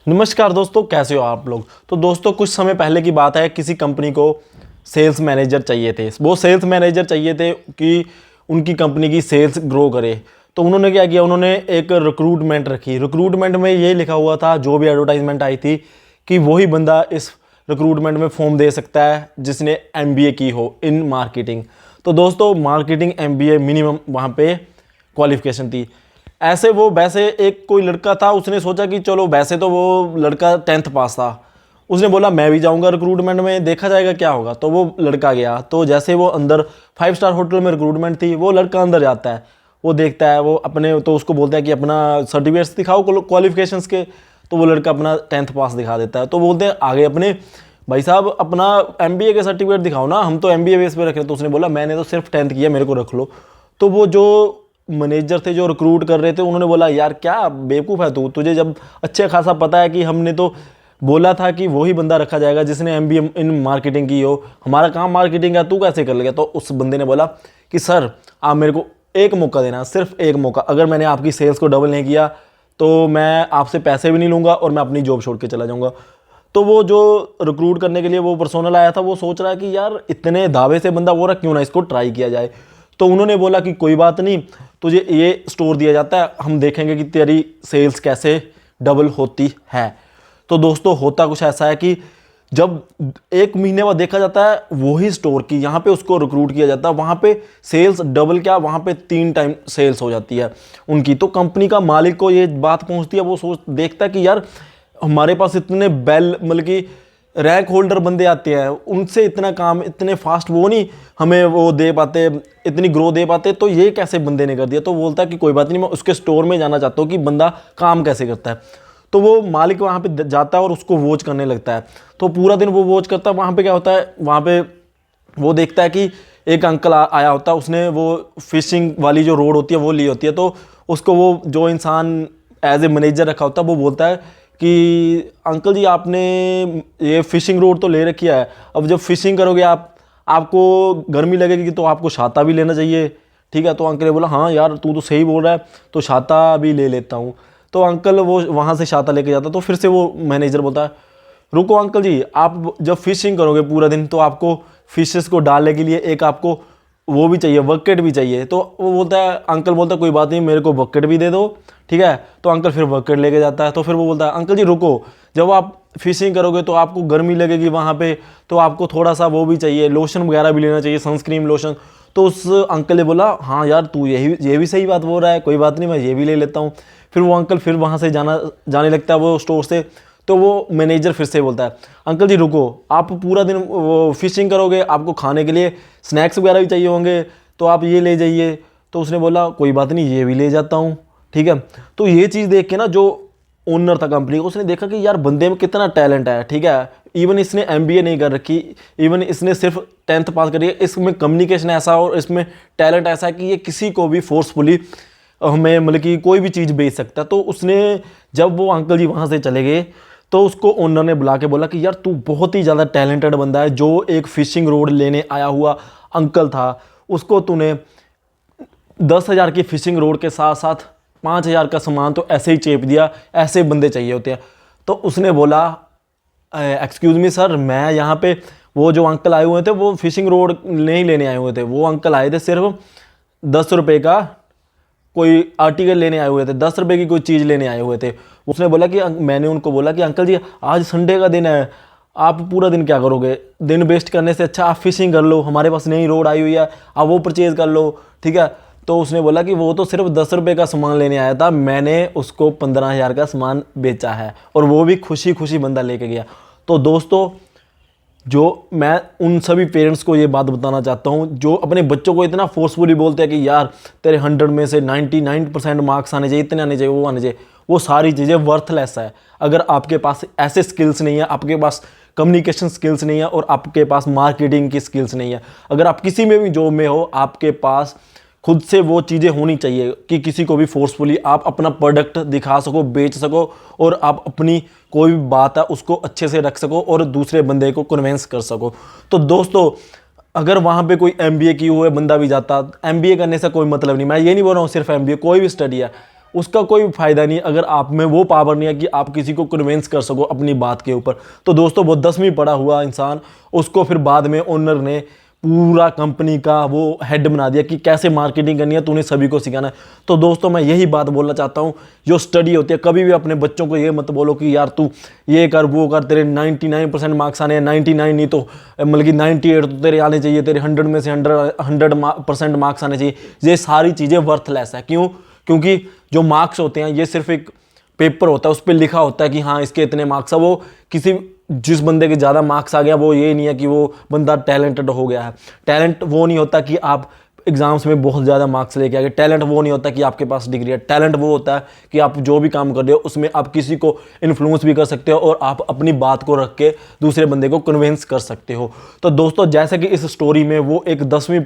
नमस्कार दोस्तों, कैसे हो आप लोग। तो दोस्तों कुछ समय पहले की बात है, किसी कंपनी को सेल्स मैनेजर चाहिए थे। वो सेल्स मैनेजर चाहिए थे कि उनकी कंपनी की सेल्स ग्रो करे। तो उन्होंने क्या किया, उन्होंने एक रिक्रूटमेंट रखी। रिक्रूटमेंट में ये लिखा हुआ था, जो भी एडवर्टाइजमेंट आई थी, कि वही बंदा इस रिक्रूटमेंट में फॉर्म दे सकता है जिसने एमबीए की हो इन मार्केटिंग। तो दोस्तों मार्केटिंग एमबीए मिनिमम वहाँ पे क्वालिफिकेशन थी। ऐसे वो वैसे एक कोई लड़का था, उसने सोचा कि चलो, वैसे तो वो लड़का 10th पास था। उसने बोला मैं भी जाऊंगा रिक्रूटमेंट में, देखा जाएगा क्या होगा। तो वो लड़का गया। तो जैसे वो अंदर 5 स्टार होटल में रिक्रूटमेंट थी, वो लड़का अंदर जाता है, वो देखता है, वो अपने तो उसको बोलता है कि अपना सर्टिफिकेट्स दिखाओ क्वालिफिकेशंस के। तो वो लड़का अपना 10th पास दिखा देता है। तो बोलते हैं आगे अपने भाई साहब अपना एमबीए के सर्टिफिकेट दिखाओ ना, हम तो एमबीए बेस पे रख रहे हैं। तो उसने बोला मैंने तो सिर्फ 10th किया, मेरे को रख लो। तो वो जो मैनेजर थे जो रिक्रूट कर रहे थे, उन्होंने बोला यार क्या बेवकूफ़ है तू, तुझे जब अच्छे खासा पता है कि हमने तो बोला था कि वही बंदा रखा जाएगा जिसने एमबीए इन मार्केटिंग की हो, हमारा काम मार्केटिंग है, तू कैसे कर लेगा। तो उस बंदे ने बोला कि सर आप मेरे को एक मौका देना, सिर्फ एक मौका। अगर मैंने आपकी सेल्स को डबल नहीं किया तो मैं आपसे पैसे भी नहीं लूँगा और मैं अपनी जॉब छोड़ के चला जाऊँगा। तो वो जो रिक्रूट करने के लिए वो पर्सोनल आया था, वो सोच रहा है कि यार इतने दावे से बंदा हो रहा, क्यों ना इसको ट्राई किया जाए। तो उन्होंने बोला कि कोई बात नहीं, तुझे ये स्टोर दिया जाता है, हम देखेंगे कि तेरी सेल्स कैसे डबल होती है। तो दोस्तों होता कुछ ऐसा है कि जब 1 महीने बाद देखा जाता है वही स्टोर की, यहाँ पे उसको रिक्रूट किया जाता है, वहाँ पे सेल्स डबल क्या, वहाँ पे 3 टाइम सेल्स हो जाती है उनकी। तो कंपनी का मालिक को ये बात पहुँचती है, वो सोच देखता है कि यार हमारे पास इतने बेल मतलब कि रैंक होल्डर बंदे आते हैं, उनसे इतना काम इतने फास्ट वो नहीं हमें वो दे पाते, इतनी ग्रो दे पाते, तो ये कैसे बंदे ने कर दिया। तो बोलता है कि कोई बात नहीं, मैं उसके स्टोर में जाना चाहता हूँ कि बंदा काम कैसे करता है। तो वो मालिक वहाँ पे जाता है और उसको वॉच करने लगता है। तो पूरा दिन वो वॉच करता है। वहाँ पे क्या होता है, वहाँ पे वो देखता है कि एक अंकल आया होता है, उसने वो फिशिंग वाली जो रोड होती है वो ली होती है। तो उसको वो जो इंसान एज ए मैनेजर रखा होता है वो बोलता है कि अंकल जी आपने ये फिशिंग रोड तो ले रखी है, अब जब फिशिंग करोगे आपको गर्मी लगेगी तो आपको छाता भी लेना चाहिए, ठीक है। तो अंकल ने बोला हाँ यार तू तो सही बोल रहा है, तो छाता भी ले लेता हूँ। तो अंकल वो वहाँ से छाता लेके जाता। तो फिर से वो मैनेजर बोलता है रुको अंकल जी, आप जब फिशिंग करोगे पूरा दिन तो आपको फिशेस को डालने के लिए एक आपको वो भी चाहिए, बकेट भी चाहिए। तो वो बोलता है, अंकल बोलता है कोई बात नहीं, मेरे को बकेट भी दे दो, ठीक है। तो अंकल फिर बकेट लेके जाता है। तो फिर वो बोलता है अंकल जी रुको, जब आप फिशिंग करोगे तो आपको गर्मी लगेगी वहाँ पे, तो आपको थोड़ा सा वो भी चाहिए, लोशन वगैरह भी लेना चाहिए, सनस्क्रीन लोशन। तो उस अंकल ने बोला हाँ यार तू ये भी सही बात बोल रहा है, कोई बात नहीं मैं ये भी ले लेता हूँ। फिर वो अंकल फिर वहाँ से जाने लगता है वो स्टोर से। तो वो मैनेजर फिर से बोलता है अंकल जी रुको, आप पूरा दिन वो फिशिंग करोगे, आपको खाने के लिए स्नैक्स वगैरह भी चाहिए होंगे, तो आप ये ले जाइए। तो उसने बोला कोई बात नहीं ये भी ले जाता हूँ, ठीक है। तो ये चीज़ देख के ना जो ओनर था कंपनी को, उसने देखा कि यार बंदे में कितना टैलेंट है, ठीक है। इवन इसने एमबीए नहीं कर रखी, इवन इसने सिर्फ 10th पास करी है, इसमें कम्युनिकेशन ऐसा और इसमें टैलेंट ऐसा है कि ये किसी को भी फोर्सफुली हमें मतलब कि कोई भी चीज़ बेच सकता है। तो उसने जब वो अंकल जी वहाँ से चले गए तो उसको ओनर ने बुला के बोला कि यार तू बहुत ही ज़्यादा टैलेंटेड बंदा है, जो एक फिशिंग रोड लेने आया हुआ अंकल था उसको तूने 10,000 की फिशिंग रोड के साथ साथ 5,000 का सामान तो ऐसे ही चेप दिया, ऐसे बंदे चाहिए होते हैं। तो उसने बोला एक्सक्यूज़ मी सर, मैं यहाँ पे वो जो अंकल आए हुए थे वो फिशिंग रोड नहीं लेने आए हुए थे, वो अंकल आए थे सिर्फ 10 रुपये का कोई आर्टिकल लेने आए हुए थे, 10 रुपये की कोई चीज़ लेने आए हुए थे। उसने बोला कि मैंने उनको बोला कि अंकल जी आज संडे का दिन है, आप पूरा दिन क्या करोगे, दिन वेस्ट करने से अच्छा आप फिशिंग कर लो, हमारे पास नई रोड आई हुई है, आप वो परचेज़ कर लो, ठीक है। तो उसने बोला कि वो तो सिर्फ 10 रुपये का सामान लेने आया था, मैंने उसको 15,000 का सामान बेचा है, और वो भी खुशी खुशी बंदा लेके गया। तो दोस्तों जो मैं उन सभी पेरेंट्स को ये बात बताना चाहता हूँ जो अपने बच्चों को इतना फोर्सफुली बोलते हैं कि यार तेरे 100 में से 99% मार्क्स आने चाहिए, इतने आने चाहिए, वो आने चाहिए, वो सारी चीज़ें वर्थलेस है अगर आपके पास ऐसे स्किल्स नहीं है, आपके पास कम्युनिकेशन स्किल्स नहीं है और आपके पास मार्केटिंग की स्किल्स नहीं है। अगर आप किसी में भी जॉब में हो, आपके पास खुद से वो चीज़ें होनी चाहिए कि किसी को भी फोर्सफुली आप अपना प्रोडक्ट दिखा सको, बेच सको, और आप अपनी कोई भी बात है उसको अच्छे से रख सको और दूसरे बंदे को कन्विंस कर सको। तो दोस्तों अगर वहाँ पे कोई एमबीए किए हुए बंदा भी जाता, एमबीए करने से कोई मतलब नहीं, मैं ये नहीं बोल रहा हूँ सिर्फ एमबीए, कोई भी स्टडी है, उसका कोई फ़ायदा नहीं अगर आप में वो पावर नहीं है कि आप किसी को कन्विंस कर सको अपनी बात के ऊपर। तो दोस्तों वो 10वीं पढ़ा हुआ इंसान, उसको फिर बाद में ओनर ने पूरा कंपनी का वो हेड बना दिया कि कैसे मार्केटिंग करनी है, तूने सभी को सिखाना है। तो दोस्तों मैं यही बात बोलना चाहता हूँ, जो स्टडी होती है कभी भी अपने बच्चों को ये मत बोलो कि यार तू ये कर वो कर, तेरे 99% मार्क्स आने हैं, 99 नहीं तो मतलब कि 98 तो तेरे आने चाहिए, तेरे 100 में से 100% मार्क्स आने चाहिए। ये सारी चीज़ें वर्थलेस है। क्यों? क्योंकि जो मार्क्स होते हैं ये सिर्फ एक पेपर होता है, उस पर लिखा होता है कि हाँ इसके इतने मार्क्स है। वो किसी जिस बंदे के ज़्यादा मार्क्स आ गया वो ये नहीं है कि वो बंदा टैलेंटेड हो गया है। टैलेंट वो नहीं होता कि आप एग्जाम्स में बहुत ज़्यादा मार्क्स लेके आ गए। टैलेंट वो नहीं होता कि आपके पास डिग्री है। टैलेंट वो होता है कि आप जो भी काम कर रहे हो उसमें आप किसी को इन्फ्लुएंस भी कर सकते हो और आप अपनी बात को रख के दूसरे बंदे को कन्विंस कर सकते हो। तो दोस्तों जैसे कि इस स्टोरी में वो एक 10वीं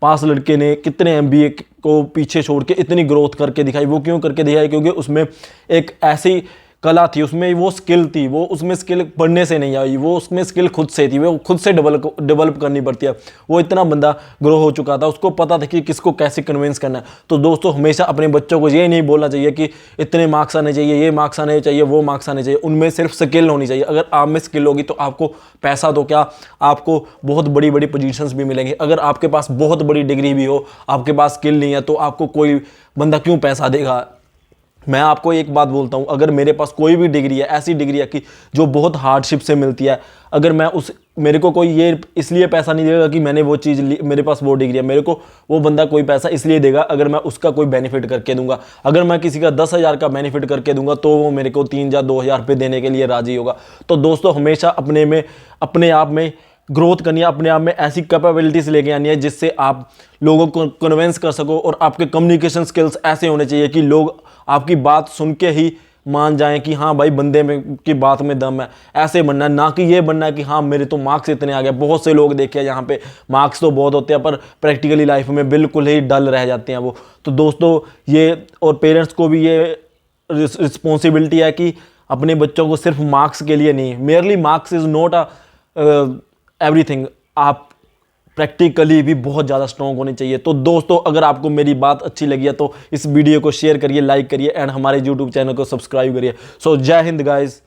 पास लड़के ने कितने MBA को पीछे छोड़ के इतनी ग्रोथ करके दिखाई। वो क्यों करके दिखाई? क्योंकि उसमें एक ऐसी कला थी, उसमें वो स्किल थी, वो उसमें स्किल पढ़ने से नहीं आई, वो उसमें स्किल खुद से थी, वो खुद से डेवलप करनी पड़ती है। वो इतना बंदा ग्रो हो चुका था, उसको पता था कि किसको कैसे कन्विंस करना है। तो दोस्तों हमेशा अपने बच्चों को ये नहीं बोलना चाहिए कि इतने मार्क्स आने चाहिए, ये मार्क्स आने चाहिए, वो मार्क्स आने चाहिए। उनमें सिर्फ स्किल होनी चाहिए। अगर आप में स्किल होगी तो आपको पैसा तो क्या, आपको बहुत बड़ी बड़ी पोजीशंस भी मिलेंगी। अगर आपके पास बहुत बड़ी डिग्री भी हो, आपके पास स्किल नहीं है तो आपको कोई बंदा क्यों पैसा देगा? मैं आपको एक बात बोलता हूँ, अगर मेरे पास कोई भी डिग्री है, ऐसी डिग्री है कि जो बहुत हार्डशिप से मिलती है, अगर मैं मेरे को कोई ये इसलिए पैसा नहीं देगा कि मैंने वो चीज़ ली, मेरे पास वो डिग्री है, मेरे को वो बंदा कोई पैसा इसलिए देगा अगर मैं उसका कोई बेनिफिट करके दूंगा। अगर मैं किसी का 10,000 का बेनिफिट करके दूंगा तो वो मेरे को 3 या 2,000 रुपये देने के लिए राजी होगा। तो दोस्तों हमेशा अपने आप में ग्रोथ करनी है, अपने आप में ऐसी कैपेबिलिटीज़ लेके आनी है जिससे आप लोगों को कन्विंस कर सको। और आपके कम्युनिकेशन स्किल्स ऐसे होने चाहिए कि लोग आपकी बात सुन के ही मान जाएं कि हाँ भाई बंदे में की बात में दम है। ऐसे बनना है, ना कि ये बनना है कि हाँ मेरे तो मार्क्स इतने आ गए। बहुत से लोग देखे हैं यहाँ पे मार्क्स तो बहुत होते हैं पर प्रैक्टिकली लाइफ में बिल्कुल ही डल रह जाते हैं वो। तो दोस्तों ये और पेरेंट्स को भी ये रिस्पॉन्सिबिलिटी है कि अपने बच्चों को सिर्फ मार्क्स के लिए नहीं, merely marks is not everything, आप प्रैक्टिकली भी बहुत ज़्यादा स्ट्रॉन्ग होने चाहिए। तो दोस्तों अगर आपको मेरी बात अच्छी लगी है तो इस वीडियो को शेयर करिए, लाइक करिए एंड हमारे YouTube चैनल को सब्सक्राइब करिए। सो जय हिंद गाइस।